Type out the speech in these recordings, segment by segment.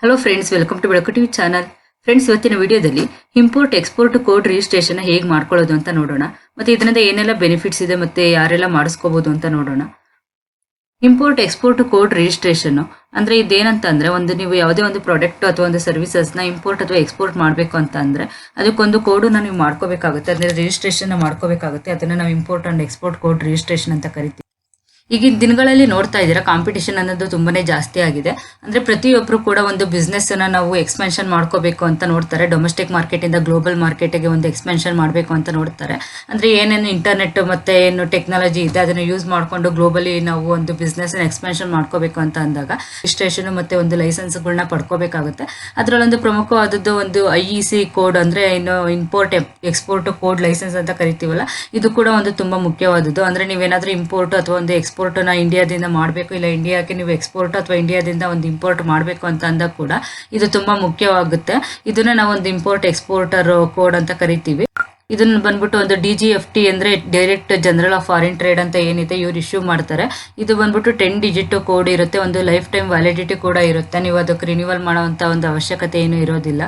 Hello friends, welcome to ಬೆಳಕು TV channel. Friends, ಇವತ್ತಿನ ವಿಡಿಯೋದಲ್ಲಿ ಇಂಪೋರ್ಟ್ ಎಕ್ಸ್ಪೋರ್ಟ್ ಕೋಡ್ ರಿಜಿಸ್ಟ್ರೇಷನ್ ಹೇಗೆ ಮಾಡ್ಕೊಳ್ಳೋದು ಅಂತ ನೋಡೋಣ. ಮತ್ತೆ ಇದರಿಂದ ಏನೆಲ್ಲ ಬೆನಿಫಿಟ್ಸ್ ಇದೆ ಮತ್ತೆ ಯಾರೆಲ್ಲ ಮಾಡಿಸ್ಕೋಬಹುದು ಅಂತ ನೋಡೋಣ. ಇಂಪೋರ್ಟ್ ಎಕ್ಸ್ಪೋರ್ಟ್ ಕೋಡ್ ರಿಜಿಸ್ಟ್ರೇಷನ್ ಅಂದ್ರೆ ಇದೇನಂತ ಅಂದ್ರೆ ನೀವು ಯಾವುದೇ ಒಂದು ಪ್ರಾಡಕ್ಟ್ ಅಥವಾ ಒಂದು ಸರ್ವಿಸಸ್ ನ ಇಂಪೋರ್ಟ್ ಅಥವಾ ಎಕ್ಸ್ಪೋರ್ಟ್ ಮಾಡಬೇಕು ಅಂತ ಅಂದ್ರೆ ಅದಕ್ಕೊಂದು ಕೋಡ್ ನೀವು ಮಾಡ್ಕೋಬೇಕಾಗುತ್ತೆ. ಅದನ್ನ ರಿಜಿಸ್ಟ್ರೇಷನ್ ಮಾಡ್ಕೋಬೇಕಾಗುತ್ತೆ. ಅದನ್ನ ನಾವು import and export code registration ಅಂತ ಕರಿತೀವಿ. ಈಗಿನ ದಿನಗಳಲ್ಲಿ ನೋಡ್ತಾ ಇದ್ದೀರಾ, ಕಾಂಪಿಟೇಷನ್ ಅನ್ನೋದು ತುಂಬಾನೇ ಜಾಸ್ತಿ ಆಗಿದೆ. ಅಂದ್ರೆ ಪ್ರತಿಯೊಬ್ಬರು ಕೂಡ ಒಂದು ಬಿಸ್ನೆಸ್ ಅನ್ನ ನಾವು ಎಕ್ಸ್ಪೆನ್ಷನ್ ಮಾಡ್ಕೋಬೇಕು ಅಂತ ನೋಡ್ತಾರೆ. ಡೊಮೆಸ್ಟಿಕ್ ಮಾರ್ಕೆಟ್ ಇಂದ ಗ್ಲೋಬಲ್ ಮಾರ್ಕೆಟ್ಗೆ ಒಂದು ಎಕ್ಸ್ಪೆನ್ಷನ್ ಮಾಡಬೇಕು ಅಂತ ನೋಡ್ತಾರೆ. ಅಂದ್ರೆ ಏನೇನು ಇಂಟರ್ನೆಟ್ ಮತ್ತೆ ಏನು ಟೆಕ್ನಾಲಜಿ ಇದೆ ಅದನ್ನ ಯೂಸ್ ಮಾಡ್ಕೊಂಡು ಗ್ಲೋಬಲಿ ನಾವು ಒಂದು ಬಿಸ್ನೆಸ್ ಎಕ್ಸ್ಪೆನ್ಷನ್ ಮಾಡ್ಕೋಬೇಕು ಅಂತ ಅಂದಾಗ ರಿಜಿಸ್ಟ್ರೇಷನ್ ಮತ್ತೆ ಒಂದು ಲೈಸೆನ್ಸ್ಗಳನ್ನ ಪಡ್ಕೋಬೇಕಾಗುತ್ತೆ. ಅದರಲ್ಲೊಂದು ಪ್ರಮುಖವಾದದ್ದು ಒಂದು IEC ಕೋಡ್, ಅಂದ್ರೆ ಏನು ಇಂಪೋರ್ಟ್ ಎಕ್ಸ್ಪೋರ್ಟ್ ಕೋಡ್ ಲೈಸೆನ್ಸ್ ಅಂತ ಕರಿತೀವಲ್ಲ, ಇದು ಕೂಡ ಒಂದು ತುಂಬಾ ಮುಖ್ಯವಾದದ್ದು. ಅಂದ್ರೆ ನೀವೇನಾದ್ರೂ ಇಂಪೋರ್ಟ್ ಅಥವಾ ಒಂದು ಎಕ್ಸ್ಪೋರ್ಟ್ ನ ಇಂಡಿಯಾದಿಂದ ಮಾಡಬೇಕು, ಇಲ್ಲ ಇಂಡಿಯಾಕ್ಕೆ ನೀವು ಎಕ್ಸ್ಪೋರ್ಟ್ ಅಥವಾ ಇಂಡಿಯಾದಿಂದ ಒಂದು ಇಂಪೋರ್ಟ್ ಮಾಡಬೇಕು ಅಂತ ಅಂದಾಗ ಕೂಡ ಇದು ತುಂಬಾ ಮುಖ್ಯವಾಗುತ್ತೆ. ಇದನ್ನ ನಾವು ಒಂದು ಇಂಪೋರ್ಟ್ ಎಕ್ಸ್ಪೋರ್ಟರ್ ಕೋಡ್ ಅಂತ ಕರಿತೀವಿ. ಇದನ್ನ ಬಂದ್ಬಿಟ್ಟು ಒಂದು DGFT ಅಂದ್ರೆ direct general of foreign trade ಅಂತ ಏನಿದೆ ಇವ್ರು ಇಶ್ಯೂ ಮಾಡ್ತಾರೆ. ಇದು ಬಂದ್ಬಿಟ್ಟು 10 ಡಿಜಿಟ್ ಕೋಡ್ ಇರುತ್ತೆ. ಒಂದು ಲೈಫ್ ಟೈಮ್ ವ್ಯಾಲಿಡಿಟಿ ಕೂಡ ಇರುತ್ತೆ. ನೀವು ಅದಕ್ಕೆ ರಿನ್ಯೂವಲ್ ಮಾಡುವಂತ ಒಂದು ಅವಶ್ಯಕತೆ ಏನು ಇರೋದಿಲ್ಲ.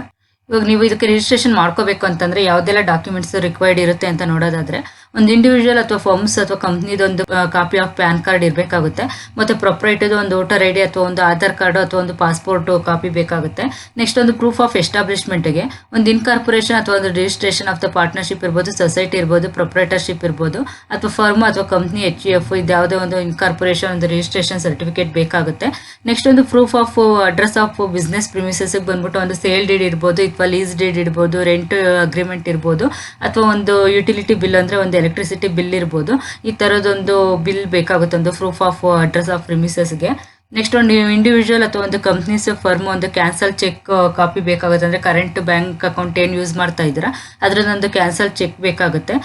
ಇವಾಗ ನೀವು ಇದಕ್ಕೆ ರಿಜಿಸ್ಟ್ರೇಷನ್ ಮಾಡ್ಕೋಬೇಕು ಅಂತಂದ್ರೆ ಯಾವ್ದೆಲ್ಲ ಡಾಕ್ಯುಮೆಂಟ್ಸ್ ರಿಕ್ವೈರ್ಡ್ ಇರುತ್ತೆ ಅಂತ ನೋಡೋದಾದ್ರೆ, ಒಂದು ಇಂಡಿವಿಜುವಲ್ ಅಥವಾ ಫರ್ಮ್ಸ್ ಅಥವಾ ಕಂಪ್ನಿದೊಂದು ಕಾಪಿ ಆಫ್ ಪ್ಯಾನ್ ಕಾರ್ಡ್ ಇರಬೇಕಾಗುತ್ತೆ. ಮತ್ತೆ ಪ್ರೊಪ್ರೈಟರ್ ಒಂದು ವೋಟರ್ ID ಅಥವಾ ಒಂದು ಆಧಾರ್ ಕಾರ್ಡ್ ಅಥವಾ ಒಂದು ಪಾಸ್ಪೋರ್ಟ್ ಕಾಪಿ ಬೇಕಾಗುತ್ತೆ. ನೆಕ್ಸ್ಟ್ ಒಂದು ಪ್ರೂಫ್ ಆಫ್ ಎಸ್ಟಾಬ್ಲಿಷ್ಮೆಂಟ್ಗೆ ಒಂದು ಇನ್ಕಾರ್ಪೊರೇಷನ್ ಅಥವಾ ಒಂದು ರಿಜಿಸ್ಟ್ರೇಷನ್ ಆಫ್ ದ ಪಾರ್ಟ್ನರ್ಶಿಪ್ ಇರ್ಬೋದು, ಸೊಸೈಟಿ ಇರ್ಬೋದು, ಪ್ರೊಪ್ರೈಟರ್ಶಿಪ್ ಇರ್ಬೋದು, ಅಥವಾ ಫರ್ಮ್ ಅಥವಾ ಕಂಪ್ನಿ HUF ಇದು ಯಾವುದೇ ಒಂದು ಇನ್ಕಾರ್ಪೊರೇಷನ್ ಒಂದು ರಿಜಿಸ್ಟ್ರೇಷನ್ ಸರ್ಟಿಫಿಕೇಟ್ ಬೇಕಾಗುತ್ತೆ. ನೆಕ್ಸ್ಟ್ ಒಂದು proof of address of business premises ಬಂದ್ಬಿಟ್ಟು ಒಂದು ಸೇಲ್ ಡೀಡ್ ಇರ್ಬೋದು ಅಥವಾ ಲೀಸ್ ಡೀಡ್ ಇರ್ಬೋದು, ರೆಂಟ್ ಅಗ್ರಿಮೆಂಟ್ ಇರ್ಬೋದು, ಅಥವಾ ಒಂದು ಯುಟಿಲಿಟಿ ಬಿಲ್ ಅಂದ್ರೆ ಒಂದು ಎಲೆಕ್ಟ್ರಿಸಿಟಿ ಬಿಲ್ ಇರ್ಬೋದು. ಈ ತರದೊಂದು ಬಿಲ್ ಬೇಕಾಗುತ್ತೆ ಒಂದು ಪ್ರೂಫ್ ಆಫ್ ಅಡ್ರೆಸ್ ಆಫ್ ಪ್ರಿಮಿಸಸ್ಗೆ. ನೆಕ್ಸ್ಟ್ ಒಂದು ಇಂಡಿವಿಜುವಲ್ ಅಥವಾ ಒಂದು ಕಂಪ್ನೀಸ್ ಫರ್ಮ್ ಒಂದು ಕ್ಯಾನ್ಸಲ್ ಚೆಕ್ ಕಾಪಿ ಬೇಕಾಗುತ್ತೆ. ಅಂದ್ರೆ ಕರೆಂಟ್ ಬ್ಯಾಂಕ್ ಅಕೌಂಟ್ ಏನು ಯೂಸ್ ಮಾಡ್ತಾ ಇದ್ದೀರಾ ಅದರದೊಂದು ಕ್ಯಾನ್ಸಲ್ ಚೆಕ್ ಬೇಕಾಗುತ್ತೆ.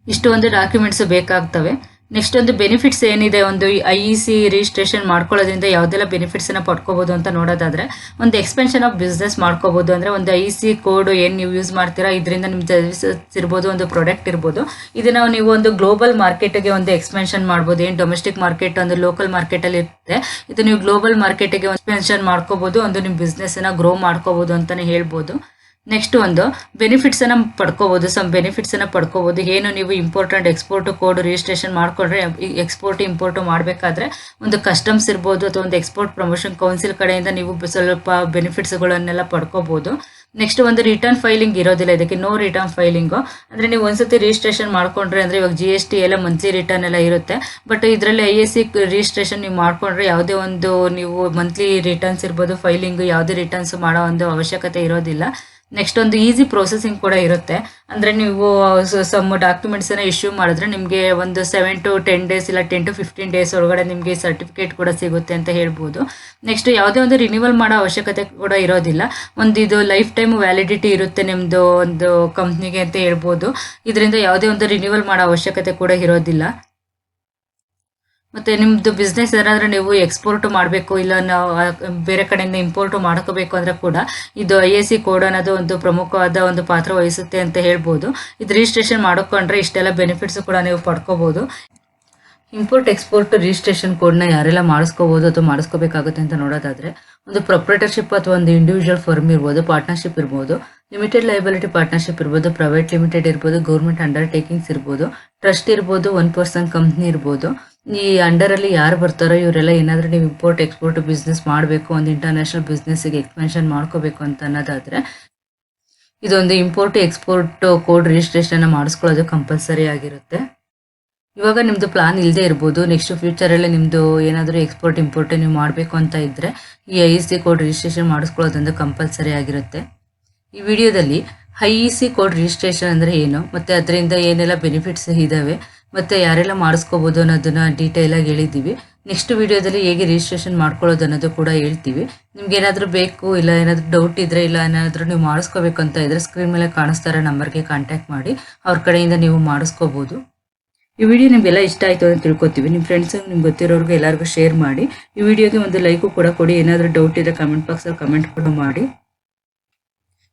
ಇಷ್ಟು ಒಂದು ಡಾಕ್ಯುಮೆಂಟ್ಸ್ ಬೇಕಾಗ್ತವೆ. ನೆಕ್ಸ್ಟ್ ಒಂದು ಬೆನಿಫಿಟ್ಸ್ ಏನಿದೆ, ಒಂದು IEC ರಿಜಿಸ್ಟ್ರೇಷನ್ ಮಾಡ್ಕೊಳ್ಳೋದ್ರಿಂದ ಯಾವ್ದೆಲ್ಲ ಬೆನಿಫಿಟ್ಸ್ ಅನ್ನ ಪಡ್ಕೋಬಹುದು ಅಂತ ನೋಡೋದಾದ್ರೆ, ಒಂದು ಎಕ್ಸ್ಪೆನ್ಷನ್ ಆಫ್ ಬಿಸ್ನೆಸ್ ಮಾಡ್ಕೋಬಹುದು. ಅಂದ್ರೆ ಒಂದು IEC ಕೋಡ್ ಏನ್ ನೀವು ಯೂಸ್ ಮಾಡ್ತೀರಾ ಇದರಿಂದ ನಿಮ್ ಸರ್ವಿಸಸ್ ಇರ್ಬೋದು, ಒಂದು ಪ್ರಾಡಕ್ಟ್ ಇರ್ಬೋದು, ಇದನ್ನ ನೀವು ಒಂದು ಗ್ಲೋಬಲ್ ಮಾರ್ಕೆಟ್ಗೆ ಒಂದು ಎಕ್ಸ್ಪೆನ್ಷನ್ ಮಾಡ್ಬೋದು. ಏನ್ ಡೊಮೆಸ್ಟಿಕ್ ಮಾರ್ಕೆಟ್ ಒಂದು ಲೋಕಲ್ ಮಾರ್ಕೆಟ್ ಅಲ್ಲಿ ಇರುತ್ತೆ, ಇದು ನೀವು ಗ್ಲೋಬಲ್ ಮಾರ್ಕೆಟ್ಗೆ ಎಕ್ಸ್ಪೆನ್ಷನ್ ಮಾಡ್ಕೋಬಹುದು. ಒಂದು ನಿಮ್ ಬಿಸ್ನೆಸ್ ಅನ್ನ ಗ್ರೋ ಮಾಡ್ಕೋಬಹುದು ಅಂತಾನೆ ಹೇಳ್ಬೋದು. ನೆಕ್ಸ್ಟ್ ಒಂದು ಬೆನಿಫಿಟ್ಸ್ ಅನ್ನ ಪಡ್ಕೋಬಹುದು. ಬೆನಿಫಿಟ್ಸ್ ಅನ್ನ ಪಡ್ಕೋಬಹುದು. ಏನು ನೀವು import and export code registration ಮಾಡ್ಕೊಂಡ್ರೆ ಎಕ್ಸ್ಪೋರ್ಟ್ ಇಂಪೋರ್ಟ್ ಮಾಡಬೇಕಾದ್ರೆ ಒಂದು ಕಸ್ಟಮ್ಸ್ ಇರ್ಬೋದು ಅಥವಾ ಒಂದು ಎಕ್ಸ್ಪೋರ್ಟ್ ಪ್ರಮೋಷನ್ ಕೌನ್ಸಿಲ್ ಕಡೆಯಿಂದ ನೀವು ಸ್ವಲ್ಪ ಬೆನಿಫಿಟ್ಸ್ ಗಳನ್ನೆಲ್ಲ ಪಡ್ಕೋಬಹುದು. ನೆಕ್ಸ್ಟ್ ಒಂದು ರಿಟರ್ನ್ ಫೈಲಿಂಗ್ ಇರೋದಿಲ್ಲ ಇದಕ್ಕೆ, ನೋ ರಿಟರ್ನ್ ಫೈಲಿಂಗ್. ಅಂದ್ರೆ ನೀವು ಒಂದ್ಸತಿ ರಿಜಿಸ್ಟ್ರೇಷನ್ ಮಾಡ್ಕೊಂಡ್ರೆ, ಅಂದ್ರೆ ಇವಾಗ GST ಎಲ್ಲ ಮಂತ್ಲಿ ರಿಟರ್ನ್ ಎಲ್ಲ ಇರುತ್ತೆ. ಬಟ್ ಇದರಲ್ಲಿ ISC ರಿಜಿಸ್ಟ್ರೇಷನ್ ನೀವು ಮಾಡ್ಕೊಂಡ್ರೆ ಯಾವುದೇ ಒಂದು ನೀವು ಮಂತ್ಲಿ ರಿಟರ್ನ್ಸ್ ಇರ್ಬೋದು, ಫೈಲಿಂಗ್ ಯಾವುದೇ ರಿಟರ್ನ್ಸ್ ಮಾಡೋ ಒಂದು ಅವಶ್ಯಕತೆ ಇರೋದಿಲ್ಲ. ನೆಕ್ಸ್ಟ್ ಒಂದು ಈಸಿ ಪ್ರೊಸೆಸಿಂಗ್ ಕೂಡ ಇರುತ್ತೆ. ಅಂದ್ರೆ ನೀವು ಸಮ್ ಡಾಕ್ಯುಮೆಂಟ್ಸ್ ಅನ್ನ ಇಶ್ಯೂ ಮಾಡಿದ್ರೆ ನಿಮಗೆ ಒಂದು 7 to 10 days ಇಲ್ಲ 10 to 15 days ಒಳಗಡೆ ನಿಮಗೆ ಸರ್ಟಿಫಿಕೇಟ್ ಕೂಡ ಸಿಗುತ್ತೆ ಅಂತ ಹೇಳ್ಬೋದು. ನೆಕ್ಸ್ಟ್ ಯಾವುದೇ ಒಂದು ರಿನ್ಯೂವಲ್ ಮಾಡೋ ಅವಶ್ಯಕತೆ ಕೂಡ ಇರೋದಿಲ್ಲ. ಒಂದು ಇದು ಲೈಫ್ ಟೈಮ್ ವ್ಯಾಲಿಡಿಟಿ ಇರುತ್ತೆ ನಿಮ್ದು ಒಂದು ಕಂಪ್ನಿಗೆ ಅಂತ ಹೇಳ್ಬೋದು. ಇದರಿಂದ ಯಾವುದೇ ಒಂದು ರಿನ್ಯೂವಲ್ ಮಾಡೋ ಅವಶ್ಯಕತೆ ಕೂಡ ಇರೋದಿಲ್ಲ. ಮತ್ತೆ ನಿಮ್ದು ಬಿಸ್ನೆಸ್ ಏನಾದ್ರೂ ನೀವು ಎಕ್ಸ್ಪೋರ್ಟ್ ಮಾಡಬೇಕು, ಇಲ್ಲ ನಾವು ಬೇರೆ ಕಡೆಯಿಂದ ಇಂಪೋರ್ಟ್ ಮಾಡ್ಕೋಬೇಕು ಅಂದ್ರೆ ಕೂಡ ಇದು ISC ಕೋಡ್ ಅನ್ನೋದು ಒಂದು ಪ್ರಮುಖವಾದ ಒಂದು ಪಾತ್ರ ವಹಿಸುತ್ತೆ ಅಂತ ಹೇಳ್ಬೋದು. ಇದು ರಿಜಿಸ್ಟ್ರೇಷನ್ ಮಾಡ್ಕೊಂಡ್ರೆ ಇಷ್ಟೆಲ್ಲ ಬೆನಿಫಿಟ್ಸ್ ಕೂಡ ನೀವು ಪಡ್ಕೋಬಹುದು. ಇಂಪೋರ್ಟ್ ಎಕ್ಸ್ಪೋರ್ಟ್ ರಿಜಿಸ್ಟ್ರೇಷನ್ ಕೋಡ್ನ ಯಾರೆಲ್ಲ ಮಾಡಿಸ್ಕೋಬಹುದು ಅಥವಾ ಮಾಡಿಸ್ಕೋಬೇಕಾಗುತ್ತೆ ಅಂತ ನೋಡೋದಾದ್ರೆ, ಒಂದು ಪ್ರೊಪ್ರೈಟರ್ಶಿಪ್ ಅಥವಾ ಒಂದು ಇಂಡಿವಿಜುವಲ್ ಫರ್ಮ್ ಇರ್ಬೋದು, ಪಾರ್ಟ್ನರ್ಶಿಪ್ ಇರ್ಬೋದು, ಲಿಮಿಟೆಡ್ ಲಯಬಿಲಿಟಿ ಪಾರ್ಟ್ನರ್ಶಿಪ್ ಇರ್ಬೋದು, ಪ್ರೈವೇಟ್ ಲಿಮಿಟೆಡ್ ಇರ್ಬೋದು, ಗೌರ್ಮೆಂಟ್ ಅಂಡರ್ಟೇಕಿಂಗ್ಸ್ ಇರ್ಬೋದು, ಟ್ರಸ್ಟ್ ಇರ್ಬೋದು, 1 person ಕಂಪ್ನಿ ಇರ್ಬೋದು. ಈ ಅಂಡರ್ ಅಲ್ಲಿ ಯಾರು ಬರ್ತಾರೋ ಇವರೆಲ್ಲ ಏನಾದ್ರೂ ನೀವು ಇಂಪೋರ್ಟ್ ಎಕ್ಸ್ಪೋರ್ಟ್ ಬಿಸ್ನೆಸ್ ಮಾಡಬೇಕು, ಒಂದು ಇಂಟರ್ನ್ಯಾಷನಲ್ ಬಿಸ್ನೆಸ್ಗೆ ಎಕ್ಸ್ಪೆನ್ಷನ್ ಮಾಡ್ಕೋಬೇಕು ಅಂತ ಅನ್ನೋದಾದ್ರೆ ಇದೊಂದು ಇಂಪೋರ್ಟ್ ಎಕ್ಸ್ಪೋರ್ಟ್ ಕೋಡ್ ರಿಜಿಸ್ಟ್ರೇಷನ್ ಮಾಡಿಸ್ಕೊಳ್ಳೋದು ಕಂಪಲ್ಸರಿ ಆಗಿರುತ್ತೆ. ಇವಾಗ ನಿಮ್ದು ಪ್ಲಾನ್ ಇಲ್ಲದೆ ಇರ್ಬೋದು, ನೆಕ್ಸ್ಟ್ ಫ್ಯೂಚರ್ ಅಲ್ಲಿ ನಿಮ್ದು ಏನಾದರೂ ಎಕ್ಸ್ಪೋರ್ಟ್ ಇಂಪೋರ್ಟ್ ನೀವು ಮಾಡಬೇಕು ಅಂತ ಇದ್ರೆ ಈ IEC ಕೋಡ್ ರಿಜಿಸ್ಟ್ರೇಷನ್ ಮಾಡಿಸ್ಕೊಳ್ಳೋದೊಂದು ಕಂಪಲ್ಸರಿ ಆಗಿರುತ್ತೆ. ಈ ವಿಡಿಯೋದಲ್ಲಿ IEC ಕೋಡ್ ರಿಜಿಸ್ಟ್ರೇಷನ್ ಅಂದ್ರೆ ಏನು, ಮತ್ತೆ ಅದರಿಂದ ಏನೆಲ್ಲ ಬೆನಿಫಿಟ್ಸ್ ಇದಾವೆ, ಮತ್ತೆ ಯಾರೆಲ್ಲ ಮಾಡಿಸ್ಕೋಬಹುದು ಅನ್ನೋದನ್ನ ಡೀಟೇಲ್ ಆಗಿ ಹೇಳಿದ್ದೀವಿ. ನೆಕ್ಸ್ಟ್ ವಿಡಿಯೋದಲ್ಲಿ ಹೇಗೆ ರಿಜಿಸ್ಟ್ರೇಷನ್ ಮಾಡ್ಕೊಳ್ಳೋದು ಅನ್ನೋದು ಕೂಡ ಹೇಳ್ತೀವಿ. ನಿಮ್ಗೆ ಏನಾದರೂ ಬೇಕು, ಇಲ್ಲ ಏನಾದರೂ ಡೌಟ್ ಇದ್ರೆ, ಇಲ್ಲ ಏನಾದರೂ ನೀವು ಮಾಡಿಸ್ಕೋಬೇಕು ಅಂತ ಇದ್ರೆ ಸ್ಕ್ರೀನ್ ಮೇಲೆ ಕಾಣಿಸ್ತಾ ಇರೋ ನಂಬರ್ಗೆ ಕಾಂಟ್ಯಾಕ್ಟ್ ಮಾಡಿ ಅವ್ರ ಕಡೆಯಿಂದ ನೀವು ಮಾಡಿಸ್ಕೋಬಹುದು. ಈ ವಿಡಿಯೋ ನಿಮ್ಗೆಲ್ಲ ಇಷ್ಟ ಆಯಿತು ಅಂತ ತಿಳ್ಕೊತೀವಿ. ನಿಮ್ಮ ಫ್ರೆಂಡ್ಸ್ ನಿಮ್ಗೆ ಗೊತ್ತಿರೋರ್ಗೆ ಎಲ್ಲರಿಗೂ ಶೇರ್ ಮಾಡಿ. ಈ ವಿಡಿಯೋಗೆ ಒಂದು ಲೈಕು ಕೂಡ ಕೊಡಿ. ಏನಾದರೂ ಡೌಟ್ ಇದ್ರೆ ಕಮೆಂಟ್ ಬಾಕ್ಸಲ್ಲಿ ಕಮೆಂಟ್ ಕೂಡ ಮಾಡಿ.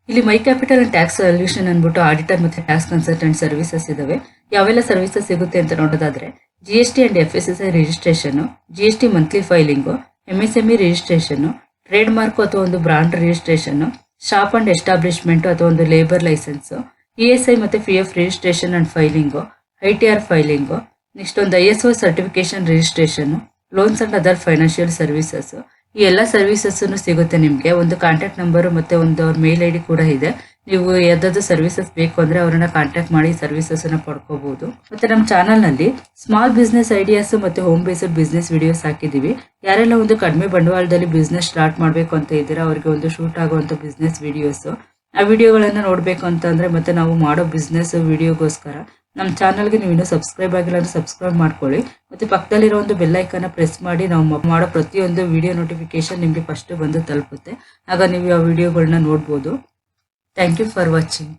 ಇಲ್ಲಿ ಮೈ ಕ್ಯಾಪಿಟಲ್ ಅಂಡ್ ಟ್ಯಾಕ್ಸ್ ಸೊಲ್ಯೂಷನ್ ಅಂದ್ಬಿಟ್ಟು ಆಡಿಟರ್ ಮತ್ತೆ ಟ್ಯಾಕ್ಸ್ ಕನ್ಸಲ್ಟೆಂಟ್ ಸರ್ವಿಸಸ್ ಇದಾವೆ. ಯಾವೆಲ್ಲ ಸರ್ವಿಸಸ್ ಸಿಗುತ್ತೆ ಅಂತ ನೋಡೋದಾದ್ರೆ, GST and FSSI registration, GST monthly filing, MSME registration, trade mark ಅಥವಾ ಒಂದು brand registration, shop and establishment ಅಥವಾ ಒಂದು ಲೇಬರ್ ಲೈಸೆನ್ಸ್, ESI ಮತ್ತು PF registration and filing, ITR filing, next ಒಂದು ISO certification registration, loans and other financial services. ಈ ಎಲ್ಲ services ಸಿಗುತ್ತೆ ನಿಮಗೆ. ಒಂದು ಕಾಂಟ್ಯಾಕ್ಟ್ ನಂಬರ್ ಮತ್ತೆ ಒಂದು ಅವ್ರ ಮೇಲ್ ID ಕೂಡ ಇದೆ. ನೀವು ಯಾವ್ದಾದ್ರು ಸರ್ವಿಸಸ್ ಬೇಕು ಅಂದ್ರೆ ಅವ್ರನ್ನ ಕಾಂಟ್ಯಾಕ್ಟ್ ಮಾಡಿ ಸರ್ವಿಸಸ್ ಅನ್ನ ಪಡ್ಕೋಬಹುದು. ಮತ್ತೆ ನಮ್ಮ ಚಾನಲ್ ನಲ್ಲಿ ಸ್ಮಾಲ್ ಬಿಸ್ನೆಸ್ ಐಡಿಯಾಸ್ ಮತ್ತೆ ಹೋಮ್ ಬೇಸ್ಡ್ ಬಿಸ್ನೆಸ್ ವಿಡಿಯೋಸ್ ಹಾಕಿದೀವಿ. ಯಾರೆಲ್ಲ ಒಂದು ಕಡಿಮೆ ಬಂಡವಾಳದಲ್ಲಿ ಬಿಸ್ನೆಸ್ ಸ್ಟಾರ್ಟ್ ಮಾಡ್ಬೇಕು ಅಂತ ಇದ್ದೀರಾ ಅವ್ರಿಗೆ ಒಂದು ಶೂಟ್ ಆಗುವಂತ ಬಿಸ್ನೆಸ್ ವಿಡಿಯೋಸ್, ಆ ವಿಡಿಯೋಗಳನ್ನ ನೋಡ್ಬೇಕು ಅಂತಂದ್ರೆ ಮತ್ತೆ ನಾವು ಮಾಡೋ ಬಿಸ್ನೆಸ್ ವಿಡಿಯೋಗೋಸ್ಕರ ನಮ್ಮ ಚಾನಲ್ಗೆ ನೀವು ಇನ್ನೂ ಸಬ್ಸ್ಕ್ರೈಬ್ ಆಗಿಲ್ಲ ಅಂದ್ರೆ ಸಬ್ಸ್ಕ್ರೈಬ್ ಮಾಡ್ಕೊಳ್ಳಿ. ಮತ್ತೆ ಪಕ್ಕದಲ್ಲಿರೋ ಒಂದು ಬೆಲ್ ಐಕನ್ನ ಪ್ರೆಸ್ ಮಾಡಿ ನಾವು ಮಾಡೋ ಪ್ರತಿಯೊಂದು ವಿಡಿಯೋ ನೋಟಿಫಿಕೇಶನ್ ನಿಮಗೆ ಫಸ್ಟ್ ಬಂದು ತಲುಪುತ್ತೆ. ಆಗ ನೀವು ಆ ವಿಡಿಯೋಗಳನ್ನ ನೋಡ್ಬೋದು. Thank you for watching.